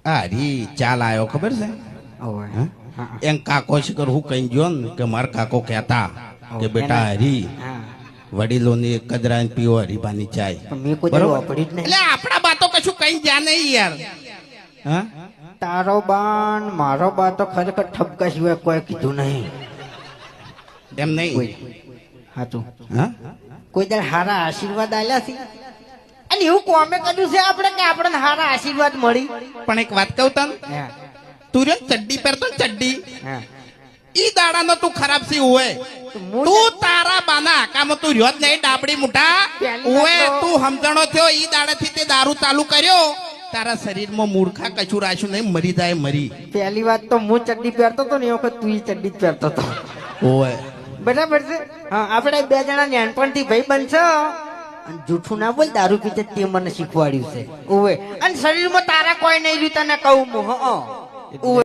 હારી ચાલ આવ્યો ખબર છે ઓવે હા? એમ કાકો શિખર હું કઈ ગયો ને કે માર કાકો કહેતા કે બેટા હરી હા વડીલોની કદરા પીવો હરીબાની ચાય પણ મેં કોઈ દાડો વાપરી જ નહીં. એટલે આપણા બાતો કશું કઈ જ્યાં નહીં યાર હા તારો બાન મારો બા તો ખરેખર ઠપકા સિવાય કોઈ કીધું નહીં. એમ નહીં સાચું હા કોઈ દાડ હારા આશીર્વાદ આલ્યા છે અને એવું કોમે કર્યું છે આપણે કે આપણને હારા આશીર્વાદ મળી. પણ એક વાત કહું તને હા તું જો ચડ્ડી પહેરતો ને ચડ્ડી હા ઈ દાડાનો તું ખરાબ સી હોય તું તારા બાના આકામાં તું રહ્યો જ નહીં ડાબડી મુઠા ઓએ તું સમજણો થયો ઈ દાડાથી તે દારૂ ચાલુ કર્યો તારા શરીરમાં મૂર્ખા કશું રાખ્યું નહીં મરી જાય મરી પહેલી વાત તો હું ચડ્ડી પહેરતો હતો ને એ વખત તું ચડ્ડી જ પહેરતો હતો. ઓએ બરાબર છે. હા આપણે બે જણા નાનપણથી ભાઈ બનશો અને જૂઠું ના બોલ દારૂ પીતે તે મને શીખવાડ્યું છે. ઓવે અને શરીરમાં તારા કોઈ નહીં રહ્યું તને કહું હું. ઓવે